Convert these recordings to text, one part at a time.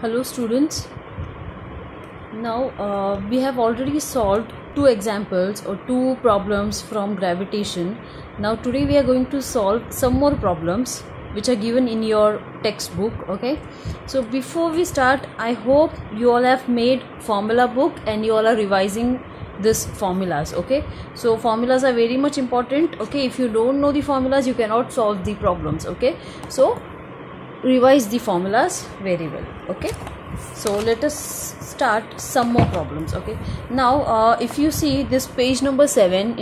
Hello students. Now we have already solved two examples or two problems from gravitation. Now today we are going to solve some more problems which are given in your textbook. Okay, so before we start, I hope you all have made formula book and you all are revising this formulas. Okay, so formulas are very much important. Okay, if you don't know the formulas you cannot solve the problems. Okay, so revise the formulas very well. Okay, so let us start some more problems. Okay, now if you see this page number 7,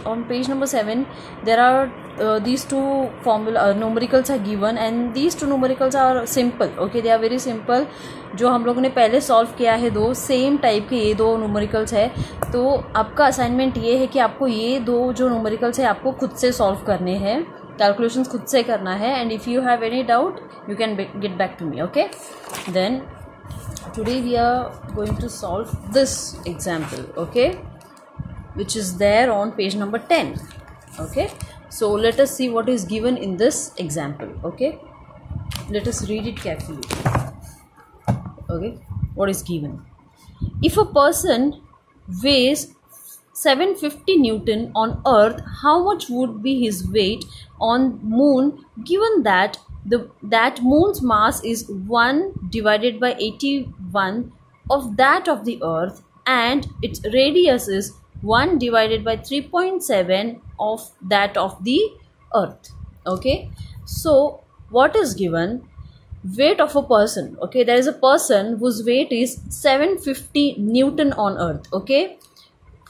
on page number 7 there are these two numericals are given and these two numericals are simple. Okay, they are very simple. जो हम लोगों ने पहले solve किया है दो same type के ये दो न्यूमेरिकल्स है. तो आपका असाइनमेंट ये है कि आपको ये दो जो न्यूमेरिकल्स है आपको खुद से सॉल्व करने हैं, कैलकुलेशंस खुद से करना है. And if you have any doubt you can get back to me. Okay, then today we are going to solve this example, okay, which is there on page number 10. Okay, so let us see what is given in this example. Okay, let us read it carefully. Okay, what is given? If a person weighs 750 Newton on earth, how much would be his weight on moon, given that that moon's mass is 1 divided by 81 of that of the earth and its radius is 1 divided by 3.7 of that of the earth. Okay, so what is given? Weight of a person. Okay, there is a person whose weight is 750 Newton on earth. Okay,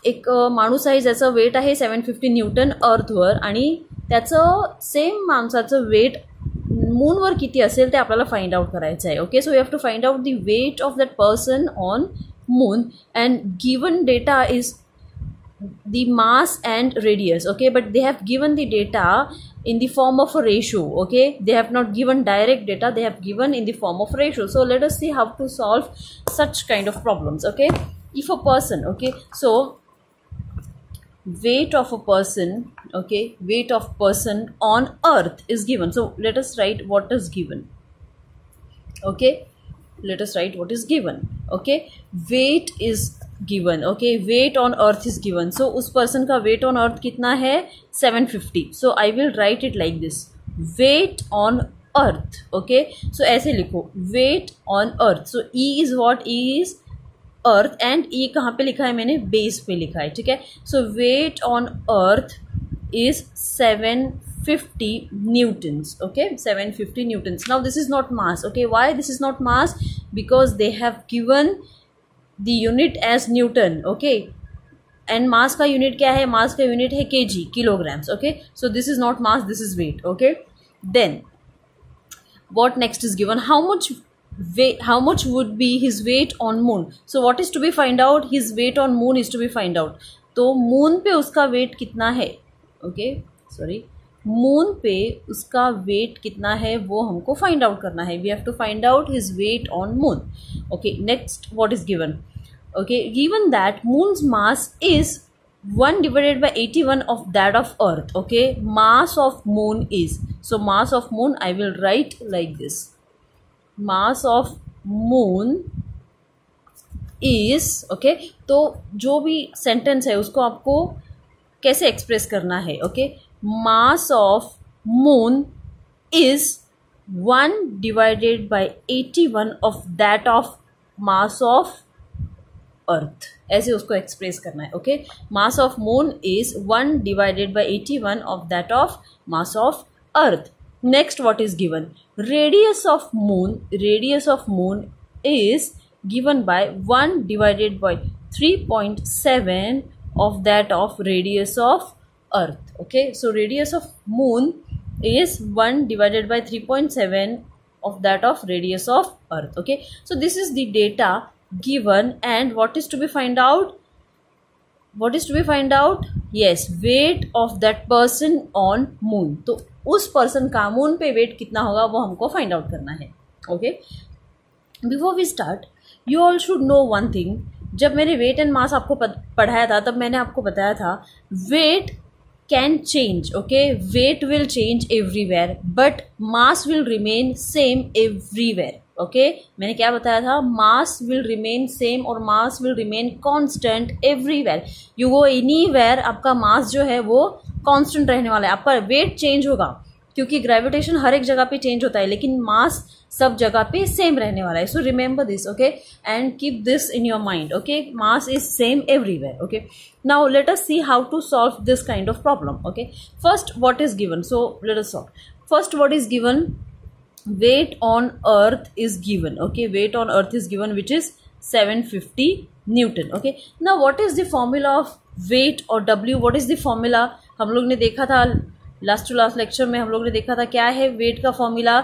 एक माणूस आहे ज्याचं wait आहे 750 Newton अर्थवर आणि त्याचं same माणसाचं wait मूनवर किती असेल ते आपल्याला फाइंड आउट करायचं आहे. Okay, so you have to find out the weight of that person on moon and given data is the mass and radius. Okay, but they have given the data in the form of a ratio. Okay, they have not given direct data, they have given in the form of ratio. So let us see how to solve such kind of problems. Okay, if a person, okay, so weight of a person, okay, weight of person on earth is given. So let us write what is given. Okay, let us write what is given. Okay, weight is given. Okay, weight on earth is given. So उस person का weight on earth कितना है 750. So I will write it like this, weight on earth. Okay, so ऐसे लिखो weight on earth. So E is what? E is earth and E कहाँ पे लिखा है मैंने? बेस पे लिखा है. ठीक है, so weight on earth is 750 newtons. Okay, 750 newtons. Now this is not mass. Okay, why this is not mass? Because they have given the unit as Newton. Okay, and mass का unit क्या है? mass का unit है kg, kilograms. Okay, so this is not mass, this is weight. Okay, then what next is given? How much would be his weight on moon? So what is to be find out? His weight on moon is to be find out. तो moon पे उसका weight कितना है? Okay, sorry, moon पे उसका wait कितना है वो हमको फाइंड आउट करना है. We have to find out his weight on moon. Okay, next what is given? Okay, given that moon's mass is 1 divided by 81 of that of earth. Okay, mass of moon is, so mass of moon I will write like this, mass of moon is. okay, तो जो भी sentence है उसको आपको कैसे express करना है? Okay, mass of moon is 1 divided by 81 of that of mass of earth. ऐसे उसको एक्सप्रेस करना है. Okay, mass of moon is 1 divided by 81 of that of mass of earth. Next, what is given? Radius of moon is given by 1 divided by 3.7 of that of radius of earth. Okay, so radius of moon is 1 divided by 3.7 of that of radius of earth. Okay, so this is the data given and what is to be find out? What is to be find out? Yes, weight of that person on moon. तो उस person का moon पे weight कितना होगा वो हमको find out करना है. Okay, before we start you all should know one thing. जब मैंने weight and mass आपको पढ़ाया था तब मैंने आपको बताया था weight can change. Okay, weight will change everywhere but mass will remain same everywhere. Okay, मैंने क्या बताया था, mass will remain same और mass will remain constant everywhere. You go anywhere, आपका mass जो है वो constant रहने वाला है. आपका weight change होगा क्योंकि ग्रेविटेशन हर एक जगह पे चेंज होता है, लेकिन मास सब जगह पे सेम रहने वाला है. So remember this, okay, and keep this in your mind. Okay, mass is same everywhere. Okay, now let us see how to solve this kind of problem. Okay, first what is given, so let us solve. First what is given, weight on earth is given. Okay, weight on earth is given, which is 750 Newton. Okay, now what is the formula of weight or W? What is the formula? हम लोग ने देखा था last to last lecture में, हम लोग ने देखा था क्या है वेट का formula.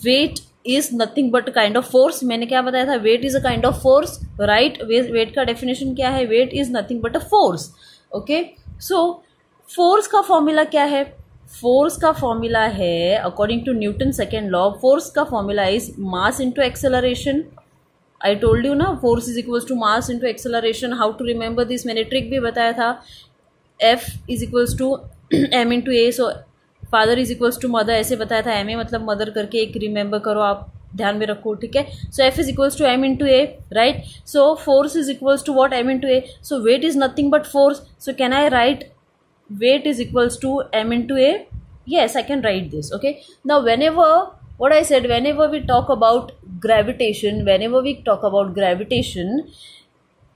Weight is nothing but kind of force. मैंने क्या बताया था, weight is a kind of force, right. Weight का डेफिनेशन क्या है, weight is nothing but a force. Okay, so force का फॉर्मूला क्या है, फोर्स का फॉर्मूला है according to Newton second law. Force का formula is mass into acceleration. I told you ना, force is equals to mass into acceleration. How to remember this, मैंने trick भी बताया था. F is equals to m into a. So father is equals to mother, ऐसे बताया था. m ए मतलब mother करके एक रिमेंबर करो, आप ध्यान में रखो, ठीक है. So F is equals to m into a, right. So force is equals to what, m into a. So weight is nothing but force. So can I write weight is equals to m into a? Yes, I can write this. Okay, now whenever, what I said, whenever we talk about gravitation,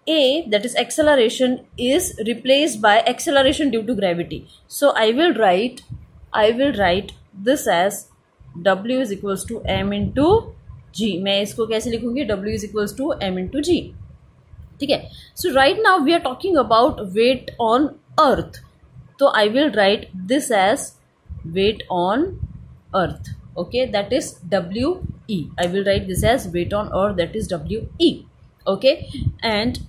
a, that is acceleration, is replaced by acceleration due to gravity. So I will write this as w is equals to m into g. मैं इसको कैसे लिखूंगी, w is equals to m into g, ठीक है. So right now we are talking about weight on earth. So I will write this as weight on earth. Okay, that is WE. I will write this as weight on earth, that is WE. Okay, and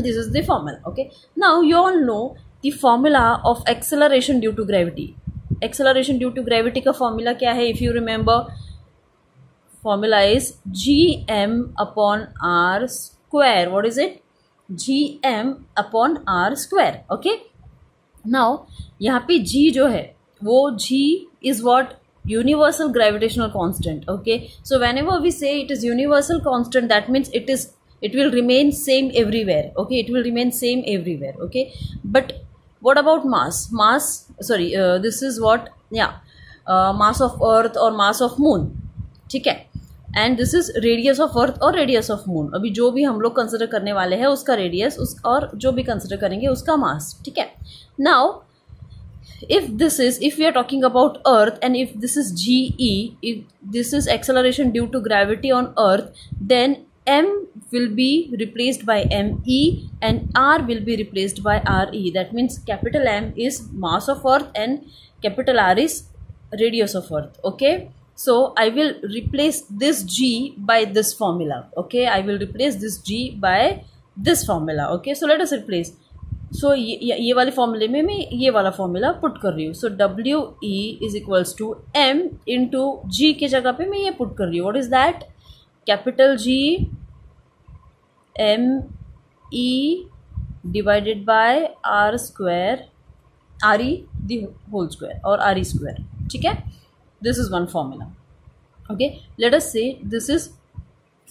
this is the formula. Okay, now you all know the formula of acceleration due to gravity. Acceleration due to gravity का formula क्या है, if you remember, formula is gm upon r square. What is it, gm upon r square. Okay, now यहाँ पे g जो है वो g is what, universal gravitational constant. Okay, so whenever we say it is universal constant, that means it will remain same everywhere. Okay, it will remain same everywhere. Okay, but what about mass? This is what, mass of earth or mass of moon, ठीक है. And this is radius of earth और radius of moon. अभी जो भी हम लोग consider करने वाले हैं उसका रेडियस, और जो भी कंसिडर करेंगे उसका मास, ठीक है. Now if we are talking about earth and if this is GE, if this is acceleration due to gravity on earth, then m will be replaced by me and r will be replaced by re. That means capital M is mass of earth and capital R is radius of earth. Okay, so I will replace this g by this formula. Okay, I will replace this g by this formula. Okay, so let us replace. सो ये वाले फॉर्मूले में मैं ये वाला formula put कर रही हूँ. So W E is equals to M into G के जगह पे मैं ये पुट कर रही हूँ. What is that, capital G M E divided by R square, R E the whole square और आर ई स्क्वायर, ठीक है. This is one formula. Okay, let us say this is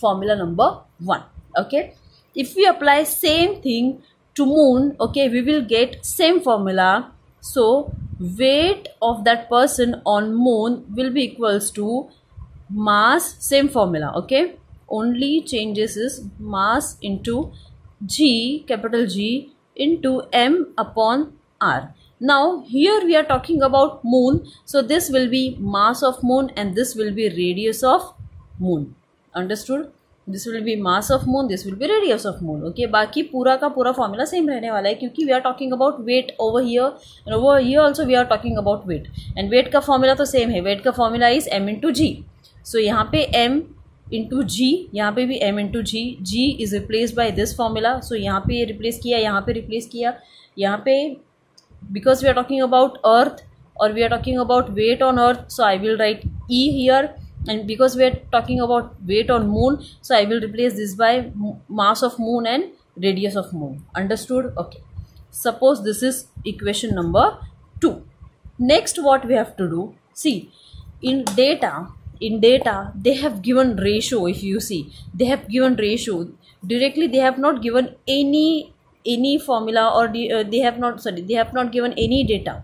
formula number 1. Okay, if we apply same thing to moon, okay, we will get same formula. So weight of that person on moon will be equals to mass, same formula. Okay, only changes is mass into g, capital G, into m upon r. Now here we are talking about moon, so this will be mass of moon and this will be radius of moon. Understood? This will be mass of moon, this will be radius of moon. Okay, बाकी पूरा का पूरा formula same रहने वाला है क्योंकि we are talking about weight over here also we are talking about weight, and weight का formula तो सेम है. वेट का formula is m into G. So यहाँ पे m इंटू जी, यहाँ पे भी m into G. G is replace by this formula. So यहाँ पे ये रिप्लेस किया, यहाँ पे रिप्लेस किया, यहाँ पे because we are talking about earth और we are talking about weight on earth, so I will write E here. And because we are talking about weight on moon, so I will replace this by mass of moon and radius of moon. Understood? Okay, suppose this is equation number 2. Next, what we have to do, see, in data they have given ratio. If you see, they have given ratio directly. They have not given any formula, or they have not given any data.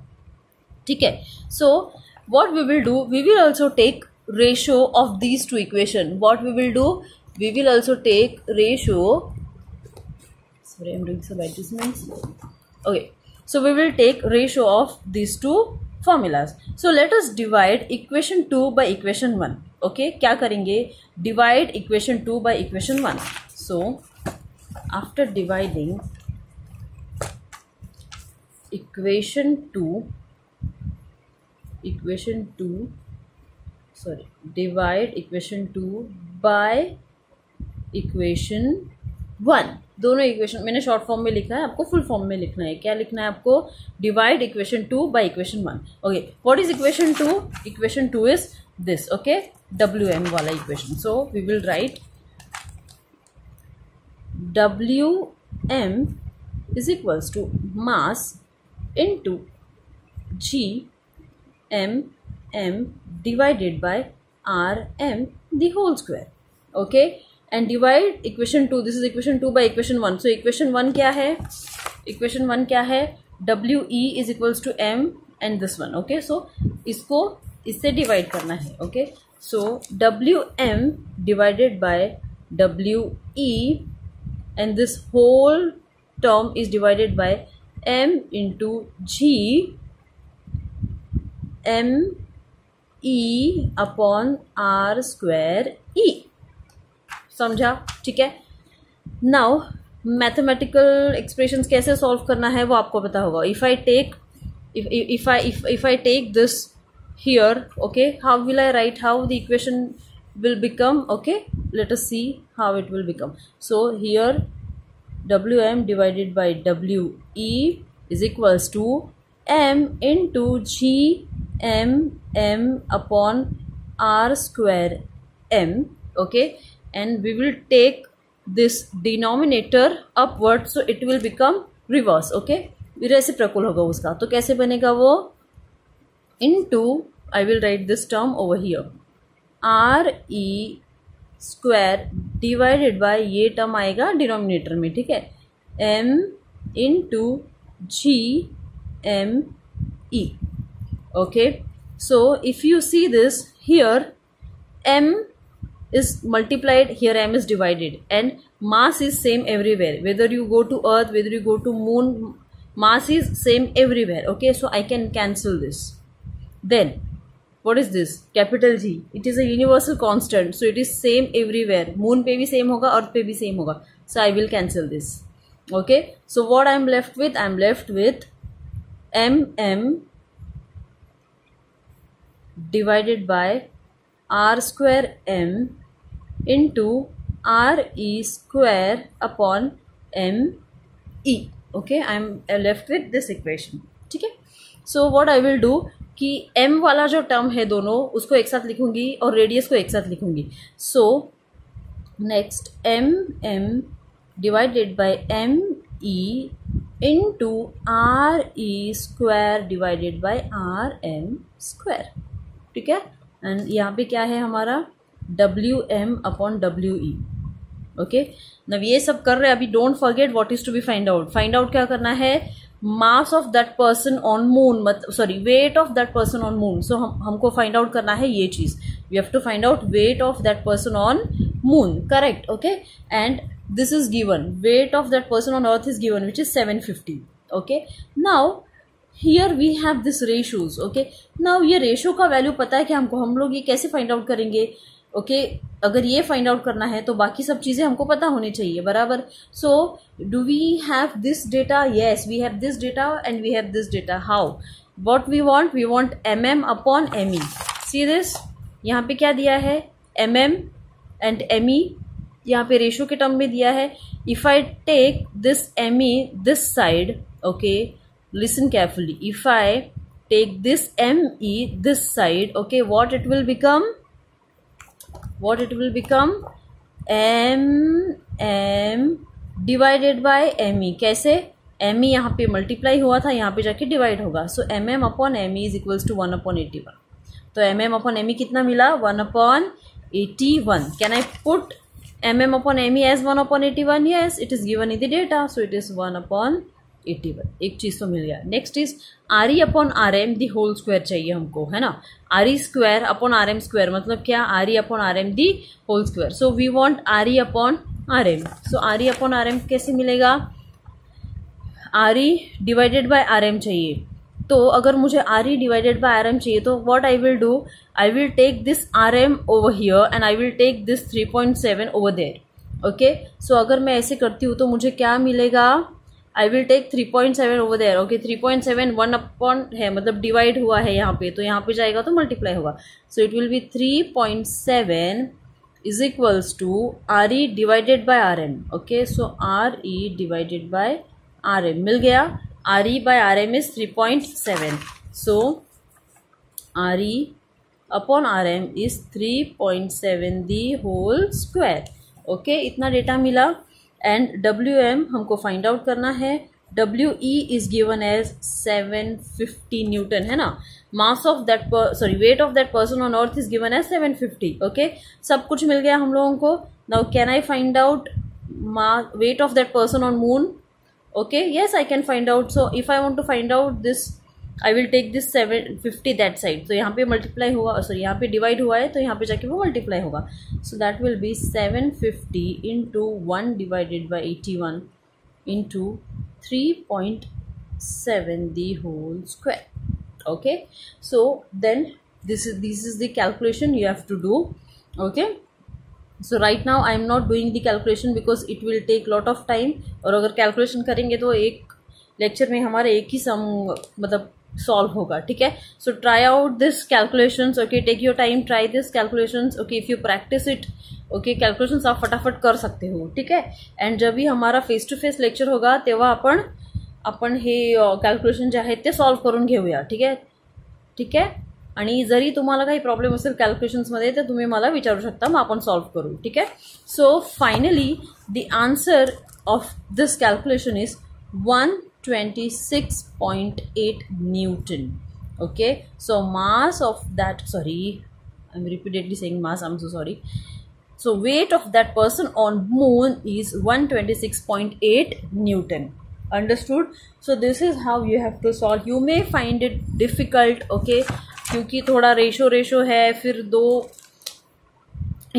Okay, so what we will do, we will also take ratio of these two equation. What we will do, we will also take ratio. Sorry, I'm doing some adjustments. Okay, so we will take ratio of these two formulas. So let us divide equation 2 by equation 1. Okay, क्या करेंगे, divide equation 2 by equation 1. So after dividing divide equation 2 by equation 1. दोनों equation मैंने short form में लिखा है, आपको full form में लिखना है. क्या लिखना है आपको, divide equation 2 by equation 1. Okay, what is equation 2? Equation 2 is this. Okay, WM वाला इक्वेशन. So we will write WM is equals to mass into GM divided by RM the whole square. Okay, and divide equation 2, this is equation 2 by equation 1. So equation 1 क्या है, equation 1 क्या है, WE is equals to M and this one. Okay, so इसको इससे divide करना है. Okay, so WM divided by WE and this whole term is divided by M into G ME upon R square E. समझा? ठीक है. Now mathematical expressions कैसे solve करना है वो आपको पता होगा. if I take this here, okay, how will I write, how the equation will become? Okay, let us see how it will become. So here WM divided by WE is equals to M into GM upon R square M. Okay, and we will take this denominator upward, so it will become reverse. Okay, reciprocal होगा उसका. तो कैसे बनेगा वो, into I will write this term over here, RE square divided by ये term आएगा denominator में. ठीक है, M into GME. Okay, so if you see this here, M is multiplied, here M is divided, and mass is same everywhere. Whether you go to earth, whether you go to moon, mass is same everywhere. Okay, so I can cancel this. Then what is this, capital G, it is a universal constant, so it is same everywhere. Moon पे भी same होगा, earth पे भी same होगा, so I will cancel this. Okay, so what I am left with, I am left with MM divided by R square M into RE square upon ME. Okay, I am left with this equation. ठीक है, so what I will do कि M वाला जो term है दोनों उसको एक साथ लिखूंगी और रेडियस को एक साथ लिखूंगी. So next MM divided by ME into RE square divided by RM square. ठीक है, एंड यहाँ पे क्या है हमारा WM upon WE. ओके, अब ये सब कर रहे हैं. अभी don't forget what is to be find out. Find out क्या करना है, mass of that person on moon, weight of that person on moon. So हमको फाइंड आउट करना है ये चीज. We have to find out weight of that person on moon. Correct. Okay, and this is given, weight of that person on earth is given, which is 750. Okay, now here we have this ratios. Okay, now ये ratio का value पता है कि हमको, हम लोग ये कैसे फाइंड आउट करेंगे. ओके, अगर ये फाइंड आउट करना है तो बाकी सब चीजें हमको पता होनी चाहिए, बराबर. So do we have this data? Yes, we have this data and we have this data. How, what we want MM upon ME. See this, यहाँ पे क्या दिया है, MM एंड ME, यहाँ पे रेशियो के टर्म में दिया है. If I take this ME this side, okay, listen carefully, if I take this ME this side, okay, what it will become MM divided by ME. कैसे, M E यहाँ पे multiply हुआ था, यहाँ पे जाके डिवाइड होगा. So M M upon M E is equals to 1/81. तो M M upon M E कितना मिला? 1/81. Can I put M M upon M E as 1/81? Yes, it is given in the data, so it is 1/81. एक चीज तो मिल गया. Next is R E upon R M the whole square चाहिए हमको, है ना. R E square upon R M square मतलब क्या? R E upon R M the whole square. So we want R E upon R M. So R E upon R M कैसे मिलेगा? R E divided by R M चाहिए. तो अगर मुझे R E divided by R M चाहिए तो what I will do, I will take this R M over here and I will take this 3.7 over there. Okay, so अगर मैं ऐसे करती हूँ तो मुझे क्या मिलेगा? I will take 3.7 over there. Okay, 3.7 1 upon है मतलब डिवाइड हुआ है यहाँ पे, तो यहाँ पे जाएगा तो मल्टीप्लाई होगा. So it will be 3.7 is equals to R E divided by R M. Okay, so R E divided by R M मिल गया. R E by R M is 3.7. So R E upon R M is 3.7 the whole square. Okay, इतना data मिला. And W M हमको find out करना है. W E is given as 750 newton, है ना. Mass of that wait of that person on earth is given as 750. Okay, सब कुछ मिल गया हम लोगों को. Now can I find out weight of that person on moon? Okay, yes, I can find out. So if I want to find out this, I will take this 750 that side. तो यहाँ पे multiply हुआ, sorry यहाँ पे divide हुआ है तो यहाँ पे जाके वो मल्टीप्लाई होगा. So that will be 750 into 1 divided by 81 into 3.7 the whole square. Okay, so then this is the calculation you have to do. Okay, so right now I am not doing the calculation because it will take lot of time. और अगर calculation करेंगे तो एक lecture में हमारा एक ही सम मतलब solve होगा. ठीक है, so try out this calculations. Okay, take your time, try this calculations. Okay, if you practice it, okay, calculations आप फटाफट कर सकते हो. ठीक है, एंड जब भी हमारा फेस टू फेस लेक्चर होगा तेव्हा आपण हे कॅल्क्युलेशन जे आहेत ते सॉल्व करून घेऊया. ठीक आहे, ठीक आहे. आणि जरी तुम्हाला काही प्रॉब्लेम असेल कॅल्क्युलेशन्समध्ये तर तुम्ही मला विचारू शकता, मग आपण सॉल्व करू. ठीक आहे. So finally the answer of this calculation is 126.8 Newton. Okay, so mass of that, sorry, I'm repeatedly saying mass, I'm so sorry. So weight of that person on moon is 126.8 Newton. Understood? So this is how you have to solve. You may find it difficult, okay, क्योंकि थोड़ा ratio है, फिर दो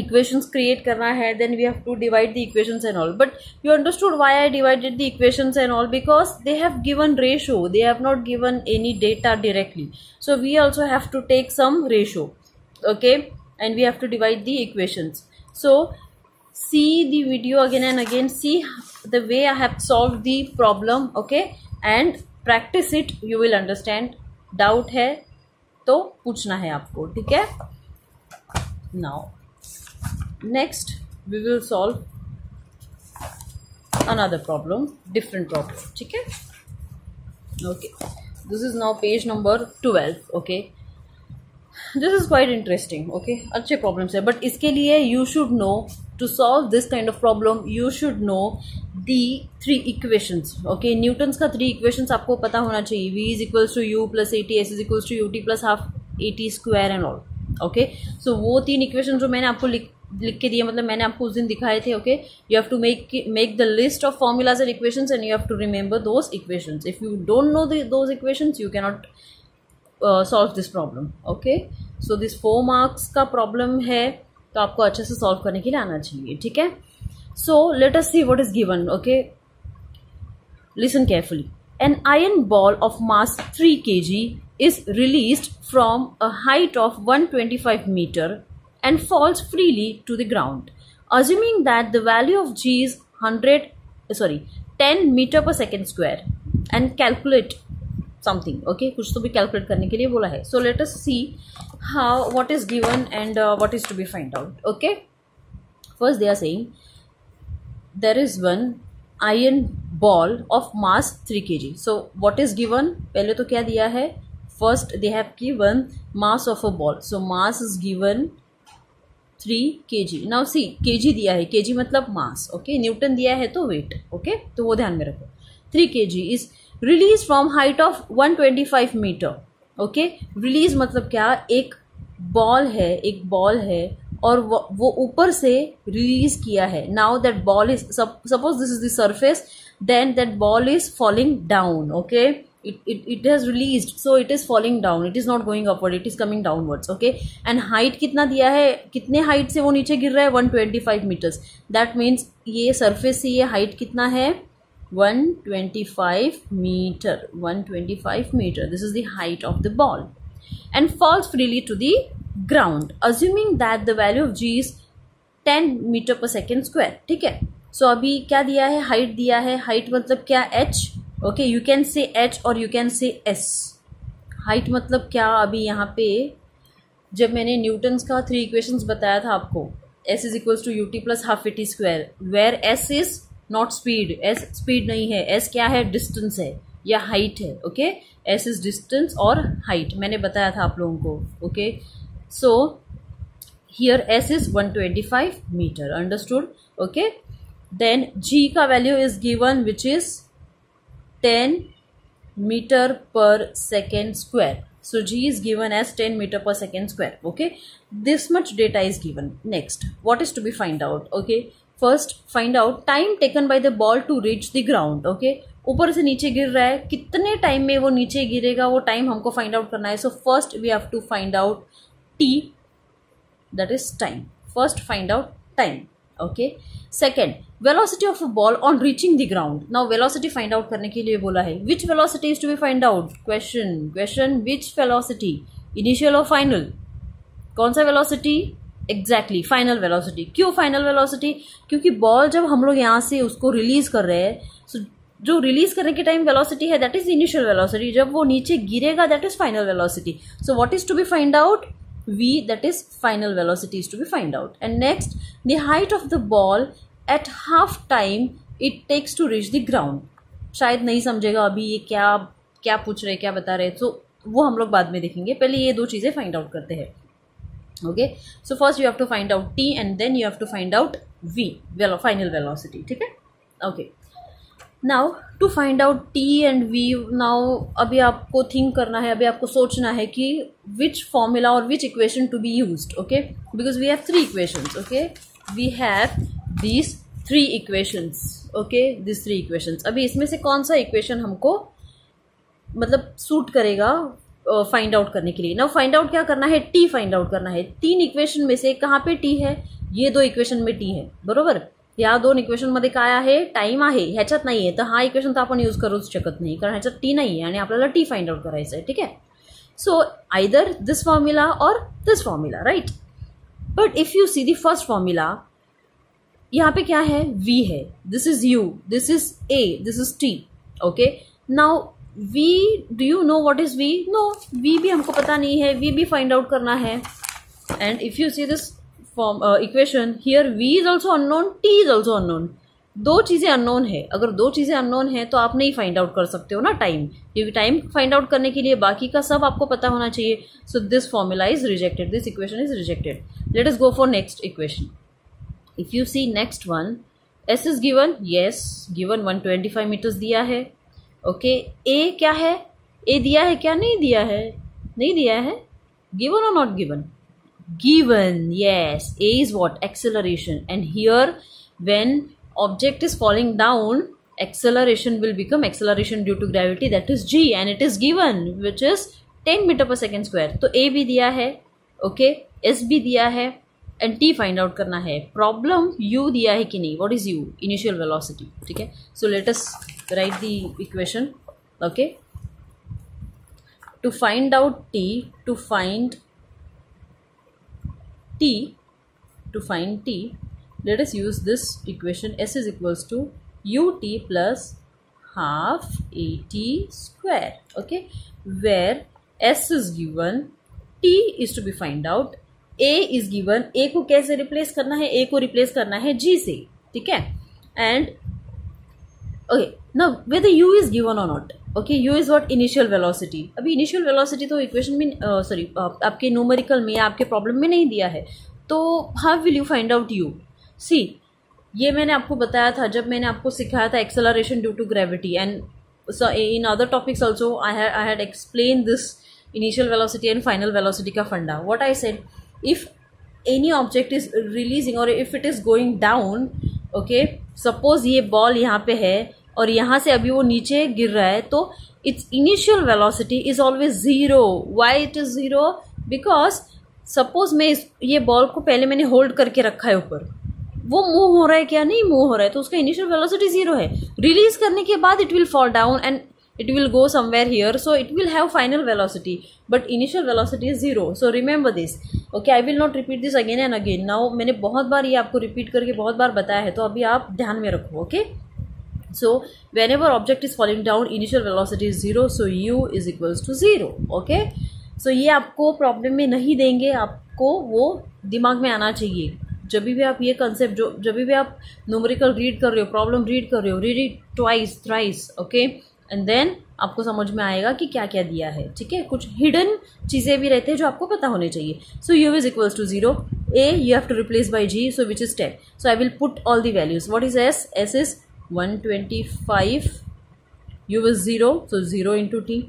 equations create करना है, then we have to divide the equations and all. But you understood why I divided the equations and all, because they have given ratio, they have not given any data directly. So we also have to take some ratio, okay, and we have to divide the equations. So see the video again and again, see the way I have solved the problem, okay, and practice it, you will understand. Doubt है तो पूछना है आपको, ठीक है. Now next we will solve another problem, different problem. ठीक है. Okay, this is now page number 12. Okay, this is quite interesting. Okay, अच्छे problems है, but इसके लिए you should know, to solve this kind of problem you should know the 3 equations. Okay, Newton's का 3 equations आपको पता होना चाहिए. V is equals to U plus AT, S is equals to UT plus half AT square and all. Okay, so वो 3 equations जो मैंने आपको लिख के दिए, मतलब मैंने आपको उस दिन दिखाए थे. Okay, you have to make the list of formulas and equations and you have to remember those equations. If you don't know those equations you can not solve this problem. Okay, so this 4 marks का problem है तो आपको अच्छे से solve करने के लिए आना चाहिए. ठीक है. सो let us see what is given. Okay, listen carefully. An iron ball of mass 3 kg is released from a height of 125 meter and falls freely to the ground. Assuming that the value of g is 10 meter per second square, and calculate something. Okay, कुछ तो भी calculate करने के लिए बोला है. So let us see what is given and what is to be find out. Okay, first they are saying there is one iron ball of mass 3 kg. So what is given? पहले तो क्या दिया है? First they have given mass of a ball. So mass is given 3 kg. Now see, kg दिया है, kg मतलब mass. Okay, Newton दिया है तो weight. Okay, तो वो ध्यान में रखो. 3 kg is released from height of 125 meter. Okay, release मतलब क्या, एक बॉल है और वो ऊपर से रिलीज किया है. Now that ball is, suppose this is the surface, then that ball is falling down. Okay, it has released, so it is falling down, it is not going upward, it is coming downwards. Okay, and height कितना दिया है, कितने height से वो नीचे गिर रहा है, 125 meters. that means ये सरफेस से ये हाइट कितना है, 125 meter. 125 meter, this is the height of the ball, and falls freely to the ground, assuming that the value of g is 10 meter per second square. ठीक है, सो अभी क्या दिया है, हाइट दिया है. हाइट मतलब क्या, h. Okay, you can say h और you can say s. Height मतलब क्या, अभी यहाँ पे जब मैंने न्यूटन्स का 3 इक्वेशंस बताया था आपको, s is equals to ut plus half at square, where s is not speed. s speed नहीं है, s क्या है, डिस्टेंस है या हाइट है. ओके, s इज डिस्टेंस और हाइट, मैंने बताया था आप लोगों को. Okay, so here s is 125 meter. Understood. Okay, then g का value is given which is 10 meter per second square. So g is given as 10 meter per second square. Okay, this much data is given. Next, what is to be find out? Okay, first find out time taken by the ball to reach the ground. Okay, ऊपर से नीचे गिर रहा है, कितने time में वो नीचे गिरेगा, वो टाइम हमको फाइंड आउट करना है. So first we have to find out t, that is time. First find out time. Okay, second, velocity of a ball on reaching the ground. Now velocity find out करने के लिए बोला है. Which velocity is to be find out? Question, which velocity? Initial or final? कौन सा velocity? Exactly, final velocity. क्यों final velocity? क्योंकि ball जब हम लोग यहाँ से उसको रिलीज कर रहे हैं, so जो रिलीज करने के टाइम वेलोसिटी है दैट इज इनिशियल वेलोसिटी, जब वो नीचे गिरेगा that is final velocity. So what is to be find out, v, that is final velocity is to be find out. And next, the height of the ball at half time it takes to reach the ground. शायद नहीं समझेगा अभी ये क्या पूछ रहे, क्या बता रहे, तो वो हम लोग बाद में देखेंगे. पहले ये दो चीज़ें फाइंड आउट करते हैं. Okay, so first you have to find out t and then you have to find out v, final velocity. ठीक है, okay. Now to find out t and v, now अभी आपको थिंक करना है, अभी आपको सोचना है कि विच फॉर्मूला और which equation to be used. Okay, because we have 3 equations. Okay, we have these 3 equations. Okay, this 3 equations. अभी इसमें से कौन सा इक्वेशन हमको मतलब सूट करेगा फाइंड आउट करने के लिए. नाउ फाइंड आउट क्या करना है, t फाइंड आउट करना है. 3 इक्वेशन में से कहाँ पे t है, ये 2 इक्वेशन में t है, बरोबर. या 2 इक्वेशनमध्ये काय आहे, टाइम आहे, ह्याच्यात नाही आहे, तर हा इक्वेशन तर आपण यूज करूच शकत नाही, कारण ह्याच्यात टी नाही आहे आणि आपल्याला टी फाइंड आउट करायचं आहे. ठीक आहे, सो आइदर दिस फॉर्म्युला और this formula, right. But if you see the first formula, यहाँ पे क्या है, v है, this is u, this is a, this is t. Okay, now v, do you know what is v? No, v भी हमको पता नहीं है, v भी फाइंड आउट करना है. And if you see this equation, here v is also unknown, t is also unknown. 2 चीजें unknown है. अगर 2 चीजें अननोन है तो आप नहीं फाइंड आउट कर सकते हो ना टाइम, क्योंकि टाइम फाइंड आउट करने के लिए बाकी का सब आपको पता होना चाहिए. So this formula is rejected, this equation is rejected. Let us go for next equation. If you see next one, s is given, yes given 125 meters दिया है. ओके, a क्या है, a दिया है क्या, नहीं दिया है, नहीं दिया है. गिवन और not given, given, yes. A is what, acceleration, and here when object is falling down, acceleration will become acceleration due to gravity, that is g, and it is given which is 10 meter per second square. तो A भी दिया है, okay, S भी दिया है, and T find out करना है. Problem U दिया है कि नहीं, what is U, initial velocity. ठीक है, so let us write the equation. Okay, to find out T, to find T, let us use this equation. S is equals to ut plus half at square. Okay, where S is given, T is to be find out, A is given. A को कैसे replace करना है, A को replace करना है G से. ठीक है, and okay, now whether U is given or not. Okay, U is what, initial velocity. अभी initial velocity तो इक्वेशन में सॉरी आपके न्यूमेरिकल में या आपके प्रॉब्लम में नहीं दिया है, तो how will you find out U? See, ये मैंने आपको बताया था जब मैंने आपको सिखाया था acceleration due to gravity, and so in other topics also I had explained this initial velocity and final velocity का फंडा. What I said, if any object is releasing or if it is going down, okay, suppose ये ball यहाँ पे है और यहाँ से अभी वो नीचे गिर रहा है, तो its initial velocity is always zero. Why it is zero? Because suppose मैं ये बॉल को पहले मैंने होल्ड करके रखा है ऊपर, वो मूव हो रहा है क्या, नहीं मूव हो रहा है, तो उसका इनिशियल वेलोसिटी जीरो है. रिलीज करने के बाद it will fall down and it will go somewhere here, so it will have final velocity but initial velocity is zero. So remember this. Okay, I will not repeat this again and again. Now मैंने बहुत बार ये आपको repeat करके बहुत बार बताया है, तो अभी आप ध्यान में रखो. Okay, so whenever object is falling down initial velocity is zero, so you is equals to zero. Okay, so ये आपको प्रॉब्लम में नहीं देंगे, आपको वो दिमाग में आना चाहिए. जब भी आप ये कंसेप्ट, जब भी आप न्यूमेरिकल रीड कर रहे हो, प्रॉब्लम रीड कर रहे हो, read it twice thrice. Okay, and then आपको समझ में आएगा कि क्या क्या दिया है. ठीक है, कुछ हिडन चीज़ें भी रहते हैं जो आपको पता होने चाहिए. So you is equals to zero. A you have to replace by g, so which is 10. So I will put all the values. What is s? S is 125. U is zero, so zero into t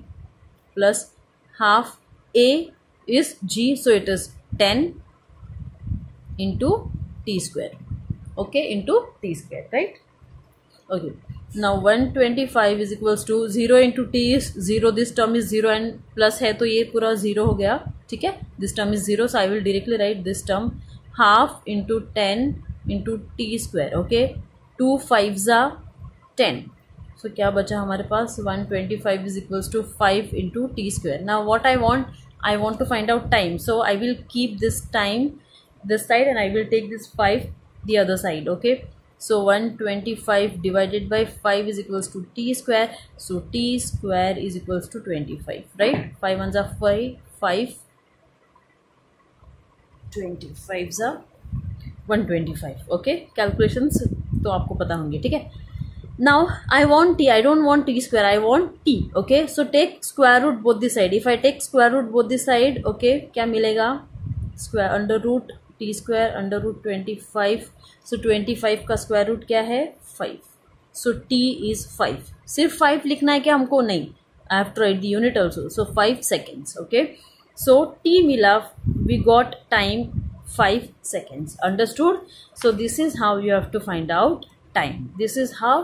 plus half. A is g, so it is 10 into t square. Okay, into t square, right? Okay, now 125 is equals to 0 into t is 0. This term is 0 and plus है तो ये पूरा 0 हो गया. ठीक है, this term is 0, so I will directly write this term half into 10 into t square. Okay, 2 5s are 10. So क्या बचा हमारे पास? 125 is equals to 5 into t square. Now what I want to find out time, so I will keep this time this side and I will take this 5 the other side. Okay, so 125 divided by 5 is equals to t square, so t square is equals to 25, right? 5 ones are 5, 25s are 125. Okay, calculations तो आपको पता होंगे. ठीक है, now I want t, I don't want t square, I want t. Okay, so take square root both the side. If I take square root both the side, okay, क्या मिलेगा? Square under root t square under root 25. So 25 का square root क्या है? 5. So t is 5. सिर्फ 5 लिखना है क्या हमको? नहीं, I have to write the unit also. So 5 seconds. Okay, so t मिला, we got time 5 seconds. Understood? So this is how you have to find out time. This is how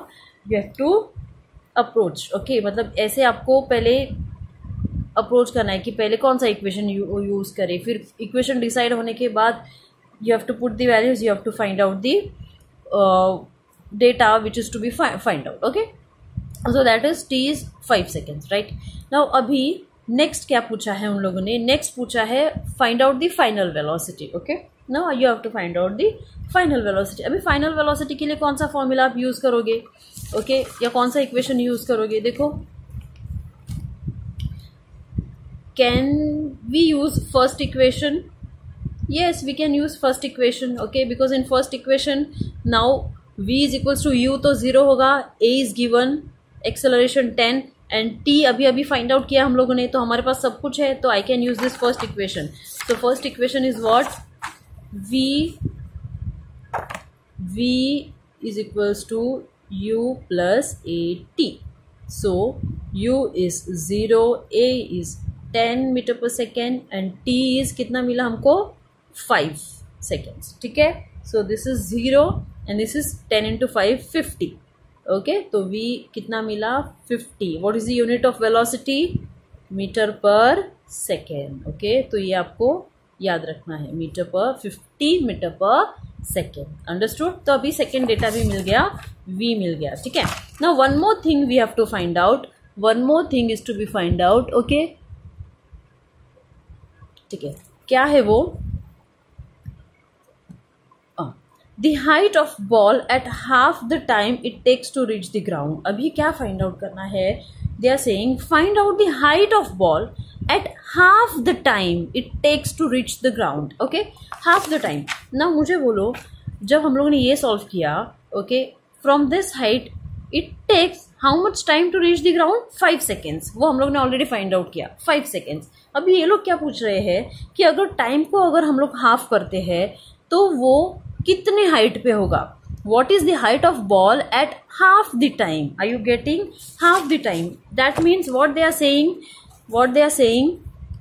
you have to approach. Okay, मतलब ऐसे आपको पहले approach करना है कि पहले कौन सा इक्वेशन यूज़ करें, फिर इक्वेशन डिसाइड होने के बाद you have to put the values, you have to find out the data which is to be find out. Okay, so that is t is 5 seconds, right? Now अभी next क्या पूछा है उन लोगों ने? नेक्स्ट पूछा है find out the final velocity. Okay, now you have to find out the final velocity. अभी फाइनल वेलोसिटी के लिए कौन सा फॉर्मूला आप यूज़ करोगे? ओके, या कौन सा इक्वेशन यूज़ करोगे? देखो, can we use first equation? yes, we can use first equation. Okay, because in first equation now v is equals to u, तो 0 होगा, a is given, acceleration 10 and t अभी अभी find out किया हम लोगों ने, तो हमारे पास सब कुछ है, तो I can use this first equation. So first equation is what? v is equals to u plus at. So u is 0, a is 10 metre per second and t is कितना मिला हमको? 5 seconds. ठीक है, so this is 0 and this is 10 into 5, 50. Okay, तो v कितना मिला? 50. What is the unit of velocity? Meter per second. Okay, तो ये आपको याद रखना है, मीटर पर 50 मीटर पर सेकेंड. अंडरस्टूड? तो अभी सेकेंड डेटा भी मिल गया, v मिल गया. ठीक है, now one more thing we have to find out. One more thing is to be find out. Okay, ठीक है, क्या है वो? The height of ball at half the time it takes to reach the ground. अभी क्या find out करना है? They are saying find out the height of ball at half the time it takes to reach the ground. Okay, half the time. Now मुझे बोलो, जब हम लोगों ने ये solve किया, okay, from this height it takes how much time to reach the ground? 5 seconds. वो हम लोग ने already find out किया, 5 seconds. अभी ये लोग क्या पूछ रहे हैं कि अगर टाइम को अगर हम लोग हाफ करते हैं तो वो कितने हाइट पे होगा? what is the height of ball at half the time? Are you getting? Half the time, that means what they are saying,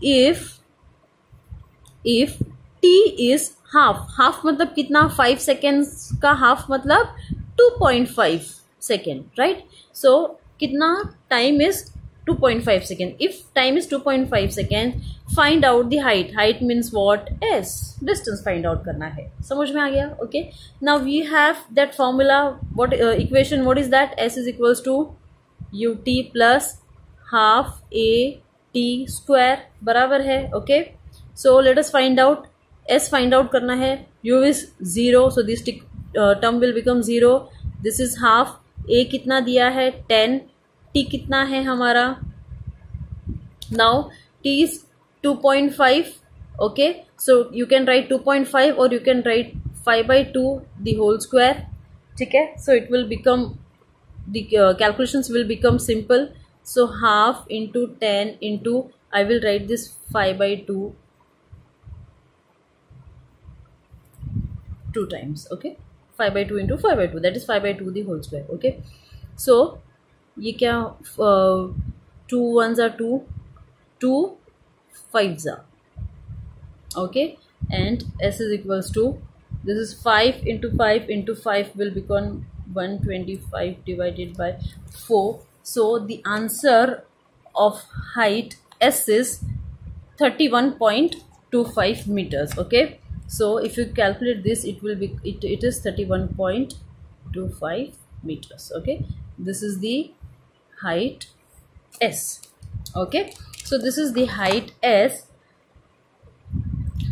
if t is half मतलब कितना, 5 seconds का half मतलब 2.5 second, right? So कितना time is 2.5 second. If time is 2.5 second, find out the height. Height means what? S. Distance find out करना है. समझ में आ गया? Okay. Now we have that formula. What equation? What is that? S is equals to ut plus half a t square. बराबर है. Okay. So let us find out. S find out करना है. U is 0. So this term will become 0. This is half. A कितना दिया है? 10. T कितना है हमारा? Now T is 2.5. Okay, so you can write 2.5 or you can write 5/2 the whole square. ठीक है, so it will become the calculations will become simple. So half into 10 into, I will write this 5/2 2 times. Okay, 5/2 into 5/2, that is 5/2 the whole square. Okay, so ये क्या, 2 1s are 2, 2 5s are, okay, and S is equals to, this is 5 into 5 into 5 will become 125 divided by 4. So the answer of height S is 31.25 meters. Okay, so if you calculate this, it will be it is 31.25 meters. Okay, this is the height S. Okay, so this is the height S,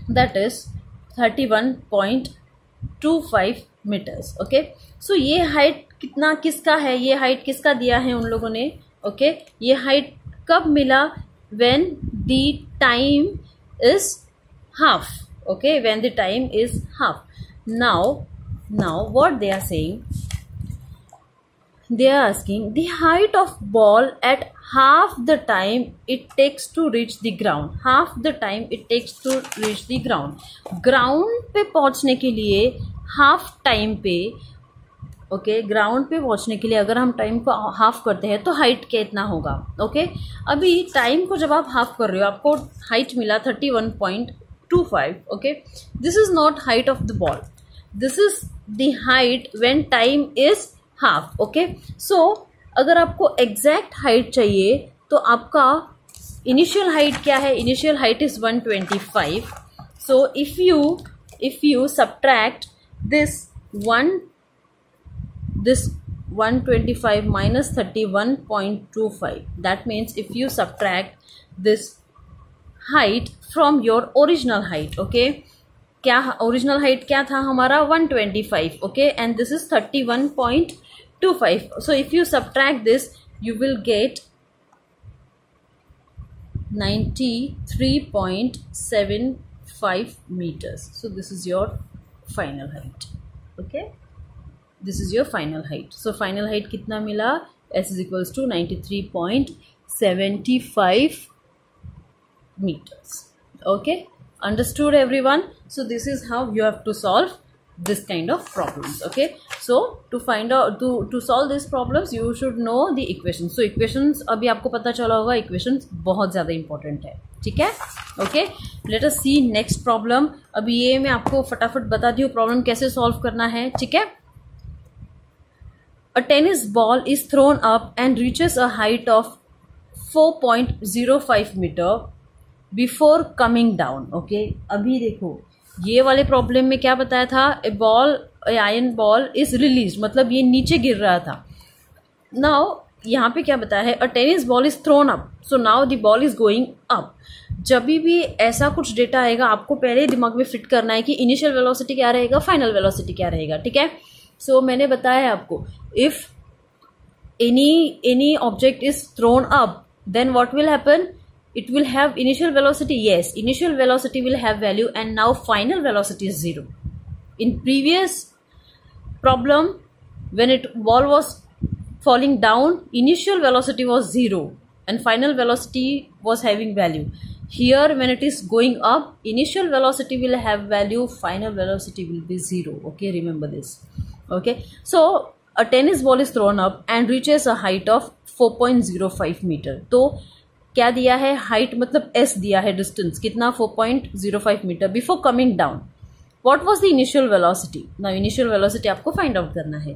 that is 31.25 meters. Okay, so ये height कितना किसका है, ये height किसका दिया है उन लोगों ने? Okay, ये height कब मिला? When the time is half. Okay, when the time is half. Now what they are saying, they are asking the height of ball at half the time it takes to reach the ground. Half the time it takes to reach the ground. Ground पे पहुंचने के लिए half time पे, okay, ground पे पहुंचने के लिए अगर हम टाइम को हाफ करते हैं तो हाइट कितना होगा? ओके, अभी टाइम को जब आप हाफ कर रहे हो आपको हाइट मिला 31.25. Okay, this is not height of the ball, this is the height when time is half. Okay, so अगर आपको एग्जैक्ट हाइट चाहिए तो आपका इनिशियल हाइट क्या है? Initial height is 125. So if you subtract this 125 minus 31.25, that means if you subtract this height from your original height, okay, क्या original height क्या था हमारा? 125. Okay, and this is 31.25. So if you subtract this you will get 93.75 meters. So this is your final height. Okay, this is your final height. So final height कितना मिला? S is equals to 93.75 meters. Okay, understood everyone? So this is how you have to solve this kind of problems. Okay, so to find out to solve these problems you should know the equations. So equations अभी आपको पता चला होगा, equations बहुत ज़्यादा important है. ठीक है? Okay, let us see next problem. अभी ये मैं आपको फटाफट बता दी हूँ प्रॉब्लम कैसे सॉल्व करना है. ठीक है? A tennis ball is thrown up and reaches a height of 4.05 meter before coming down. Okay, अभी देखो ये वाले प्रॉब्लम में क्या बताया था? ए आयरन बॉल इज रिलीज, मतलब ये नीचे गिर रहा था. नाउ यहाँ पे क्या बताया है? A tennis ball is thrown up, so now the ball is going up. जब भी ऐसा कुछ डेटा आएगा आपको पहले दिमाग में फिट करना है कि इनिशियल वेलोसिटी क्या रहेगा, फाइनल वेलोसिटी क्या रहेगा. ठीक है? सो मैंने बताया आपको, if any object is thrown up then what will happen? It will have initial velocity. Yes, initial velocity will have value, and now final velocity is 0. In previous problem, when ball was falling down, initial velocity was 0 and final velocity was having value. Here when it is going up, initial velocity will have value, final velocity will be 0. Okay, remember this. Okay, so a tennis ball is thrown up and reaches a height of 4.05 meter. तो क्या दिया है, height मतलब s दिया है, distance कितना 4.05 meter before coming down. What was the initial velocity. Now initial velocity आपको find out करना है.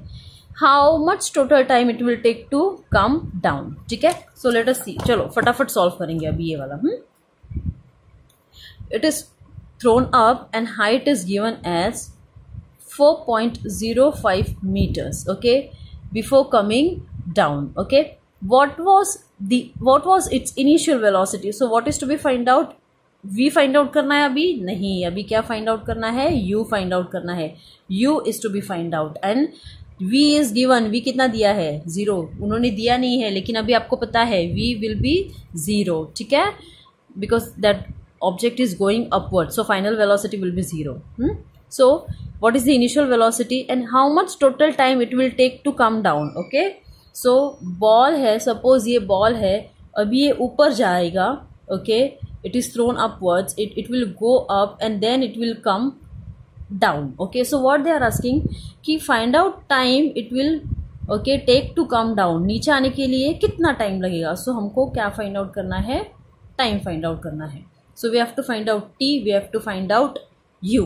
How much total time it will take to come down. ठीक है, सो लेट अस सी. चलो फटाफट सॉल्व करेंगे अभी ये वाला. It is thrown up and height is given as 4.05 meters, okay, before coming down. Okay, what was its initial velocity? So what is to be find out? V find out करना है अभी नहीं, अभी क्या find out करना है, U find out करना है. U is to be find out and V is given. V कितना दिया है, 0. उन्होंने दिया नहीं है लेकिन अभी आपको पता है V will be 0. ठीक है, because that object is going upward, so final velocity will be 0. So what is the initial velocity and how much total time it will take to come down. Okay, so ball है, suppose ये ball है, अभी ये ऊपर जाएगा. Okay, it is thrown upwards, it will go up and then it will come down. Okay, so what they are asking कि find out time it will okay take to come down. नीचे आने के लिए कितना time लगेगा. So हमको क्या find out करना है, टाइम find out करना है. So we have to find out t, we have to find out u.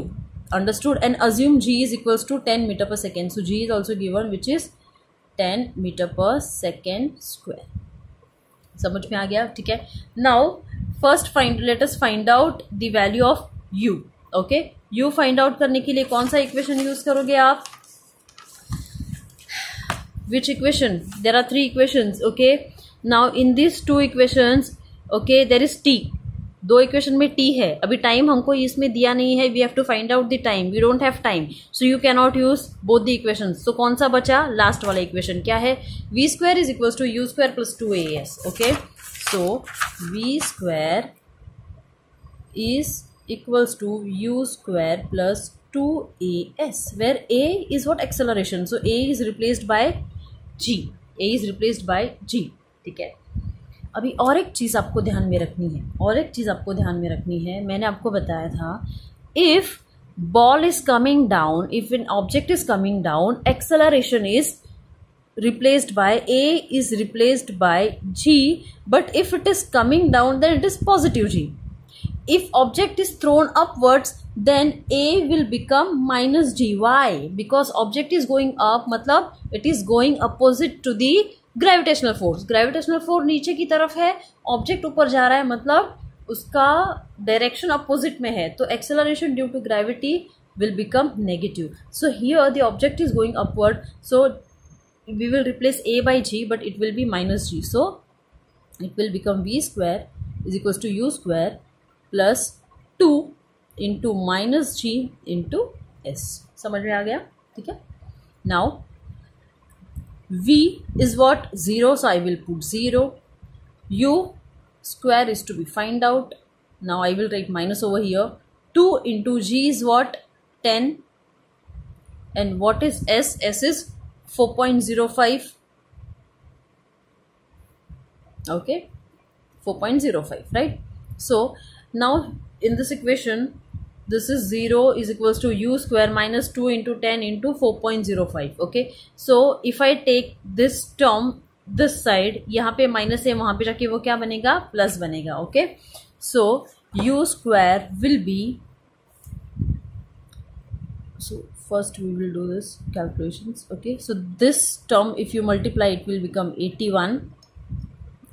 Understood, and assume g is equals to 10 meter per second. So g is also given, which is 10 meter per second square. समझ में आ गया. ठीक है, now first let us find out the value of u. Okay, u find out करने के लिए कौन सा इक्वेशन यूज करोगे आप. Which equation? There are 3 equations. Okay, now in these 2 equations, okay, there is t. 2 equation में t है. अभी टाइम हमको इसमें दिया नहीं है. We have to find out the time. We don't have time, so you can not use both the equation. So कौन सा बचा, लास्ट वाला इक्वेशन. क्या है, v square is equals to u square plus 2as. Okay, so v square is equals to u square plus 2as, where a is what, acceleration. So a is replaced by g. a is replaced by g. ठीक है, अभी और एक चीज़ आपको ध्यान में रखनी है. मैंने आपको बताया था, if ball is coming down, if an object is coming down, acceleration is replaced bye a is replaced by g, but if it is coming down then it is positive g. If object is thrown upwards then a will become minus g. Why? Because object is going up, मतलब it is going opposite to the gravitational force. Gravitational force नीचे की तरफ है, object ऊपर जा रहा है, मतलब उसका डायरेक्शन अपोजिट में है. तो acceleration due to gravity will become negative. So here the object is going upward, so we will replace a by g, but it will be minus g. So it will become v square is equals to u square plus 2 into minus g into s. समझ में आ गया. ठीक है, now v is what, 0, so I will put 0. u square is to be find out. Now I will write minus over here. 2 into g is what, 10, and what is s? S is 4.05. okay, 4.05, right? So now in this equation, this is 0 is equals to u square minus 2 into 10 into 4.05. okay, so if I take this term this side, यहाँ पे minus है, वहां पे जाके वो क्या बनेगा, plus बनेगा. okay, so u square will be, so first we will do this calculations. okay, so this term if you multiply it will become 81.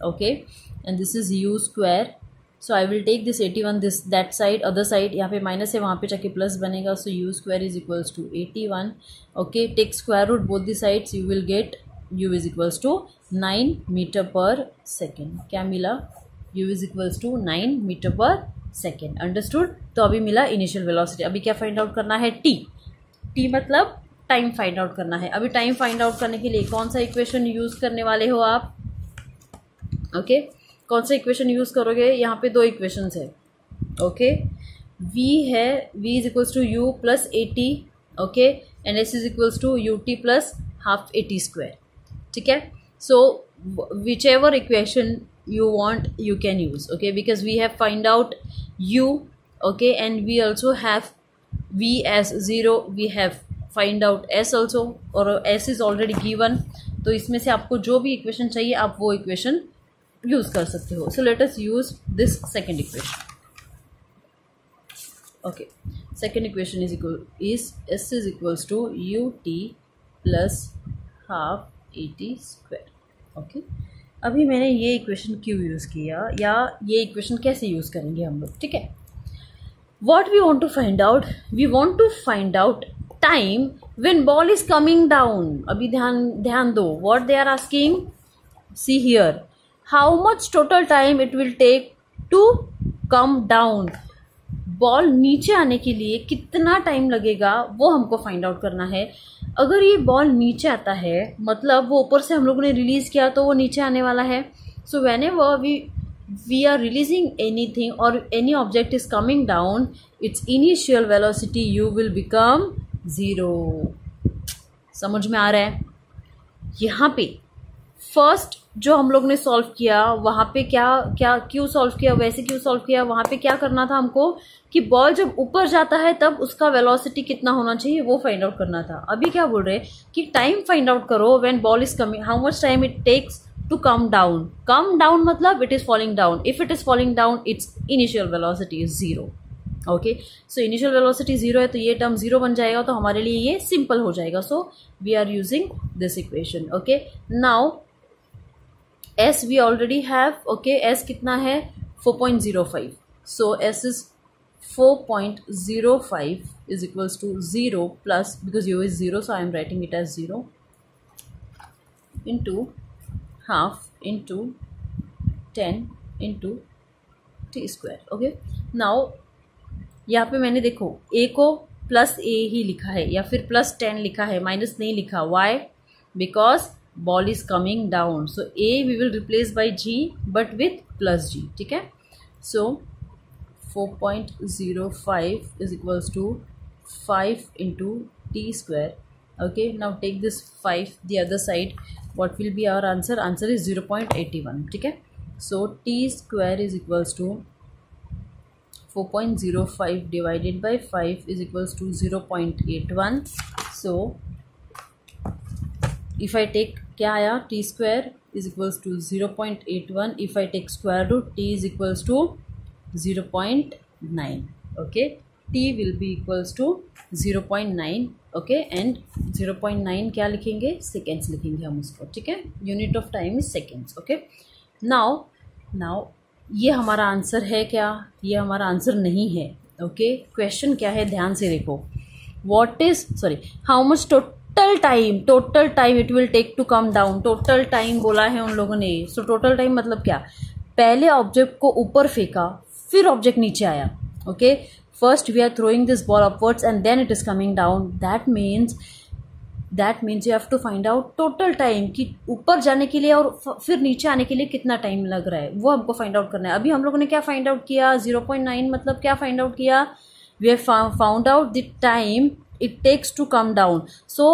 okay, and this is u square. So I will take this 81 that side, other side यहाँ पे minus है, वहाँ पे जाके plus बनेगा. So u square is equals to 81. okay, take square root both the sides, you will get u is equals to 9 meter per second. क्या मिला, u is equals to 9 meter per second. understood. तो अभी मिला initial velocity. अभी क्या find out करना है, t. t मतलब टाइम फाइंड आउट करना है. अभी टाइम फाइंड आउट करने के लिए कौन सा इक्वेशन यूज करने वाले हो आप. ओके, कौन सा इक्वेशन यूज करोगे, यहाँ पे 2 इक्वेशंस है. ओके, v है, v is equals to u plus 80. Okay, and s is equals to ut plus half 80 square. ठीक है, so whichever equation you want you can use. okay, because we have find out u. okay, and we also have v as 0, we have find out S also, और S is already given, तो इसमें से आपको जो भी equation चाहिए आप वो इक्वेशन यूज कर सकते हो. So let us use this second equation. Okay, second equation is s is equals to u t plus half a t square. Okay, अभी मैंने ये इक्वेशन क्यों यूज़ किया या ये इक्वेशन कैसे यूज़ करेंगे हम लोग, ठीक है. What we want to find out? We want to find out time when ball is coming down. अभी ध्यान दो. What they are asking? See here. How much total time it will take to come down? Ball नीचे आने के लिए कितना time लगेगा वो हमको फाइंड आउट करना है. अगर ये बॉल नीचे आता है मतलब वो ऊपर से हम लोगों ने रिलीज किया तो वो नीचे आने वाला है. सो whenever we are releasing anything or any object is coming down, its initial velocity u will become 0. समझ में आ रहा है. यहाँ पे फर्स्ट जो हम लोग ने सॉल्व किया वहाँ पे क्या क्यों सॉल्व किया, वैसे क्यों सॉल्व किया, वहाँ पे क्या करना था हमको कि बॉल जब ऊपर जाता है तब उसका वेलोसिटी कितना होना चाहिए वो फाइंड आउट करना था. अभी क्या बोल रहे हैं कि टाइम फाइंड आउट करो when ball is coming, how much time it takes to come down. Come down मतलब it is falling down. If it is falling down, its initial velocity is 0. Okay, so initial velocity 0 है तो ये term 0 बन जाएगा, तो हमारे लिए ये सिंपल हो जाएगा. So we are using this equation. Okay, now s we already have. Okay, s कितना है 4.05. So s is 4.05 is equals to 0 plus, because u is 0, so I am writing it as 0 into half into 10 into t square. Okay, now यहाँ पे मैंने देखो a को plus a ही लिखा है या फिर प्लस 10 लिखा है, माइनस नहीं लिखा. Why? Because ball is coming down. So a we will replace by g but with plus g. ठीक है. सो 4.05 is equals to 5 into t square. Okay, now take this 5 the other side. What will be our answer? Answer is 0.81. ठीक है. So t square is equals to 4.05 divided by 5 is equals to 0.81. So if I take क्या आया, t square is equals to 0.81. If I take square root, t is equals to 0.9. Okay, t will be equals to 0.9. Okay, and 0.9 क्या लिखेंगे, seconds लिखेंगे हम उसको. ठीक है, unit of time is seconds. Okay, now ये हमारा आंसर है क्या, ये हमारा आंसर नहीं है. ओके, क्वेश्चन क्या है ध्यान से देखो. How much total time it will take to come down. Total time बोला है उन लोगों ने. सो टोटल टाइम मतलब क्या, पहले ऑब्जेक्ट को ऊपर फेंका फिर ऑब्जेक्ट नीचे आया. Okay, first we are throwing this ball upwards and then it is coming down. That means you have to find out total time कि ऊपर जाने के लिए और फिर नीचे आने के लिए कितना टाइम लग रहा है वो हमको फाइंड आउट करना है. अभी हम लोगों ने क्या फाइंड आउट किया, 0.9 मतलब क्या फाइंड आउट किया, we have found out the time it takes to come down. So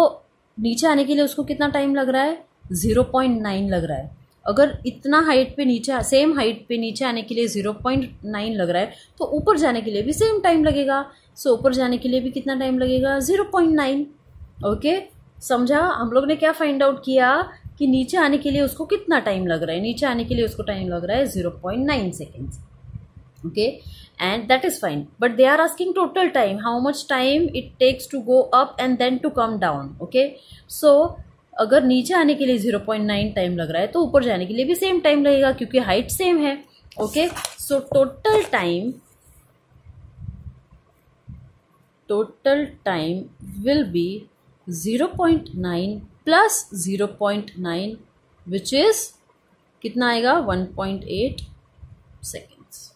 नीचे आने के लिए उसको कितना टाइम लग रहा है, 0.9 लग रहा है. अगर इतना हाइट पे नीचे, सेम हाइट पे नीचे आने के लिए 0.9 लग रहा है तो ऊपर जाने के लिए भी सेम टाइम लगेगा. सो ऊपर जाने के लिए भी कितना टाइम लगेगा, 0.9. ओके, समझा. हम लोग ने क्या फाइंड आउट किया कि नीचे आने के लिए उसको कितना टाइम लग रहा है, नीचे आने के लिए उसको टाइम लग रहा है 0.9 seconds. Okay, and that is fine. But they are asking total time, how much time it takes to go up and then to come down. Okay, so अगर नीचे आने के लिए 0.9 टाइम लग रहा है तो ऊपर जाने के लिए भी सेम टाइम लगेगा क्योंकि हाइट सेम है. Okay, so total time will be 0.9 plus 0.9 which is कितना आएगा, 1.8 seconds.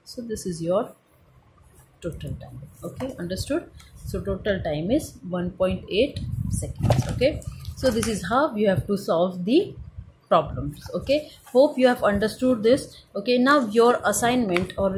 So this is your total time. Okay, understood. So total time is 1.8 seconds. Okay, so this is how you have to solve the problems. Okay, hope you have understood this. Okay, now your assignment or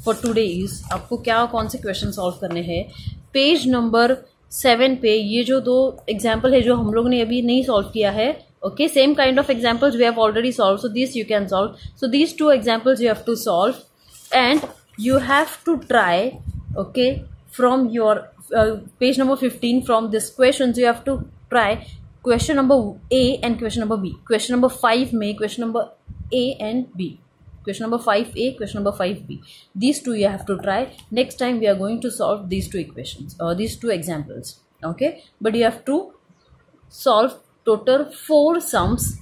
for today is आपको कौन से question solve करने हैं. Page number 7 पे ये जो दो example है जो हम लोग ने अभी नहीं सॉल्व किया है. Okay, same kind of examples we have already solved, so this you can solve. So these two examples you have to solve and you have to try, okay, from your page number 15 from this question. So you have to try question number A and question number B. Question number 5 में question number A and B. Question number 5A, question number 5B. These two you have to try. Next time we are going to solve these two equations or these two examples. Okay, but you have to solve total 4 sums,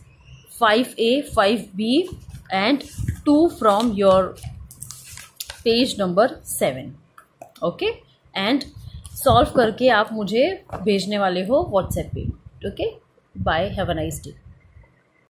5A, 5B and 2 from your page number 7. Okay, and solve करके आप मुझे भेजने वाले हो WhatsApp पे. Okay, bye, have a nice day.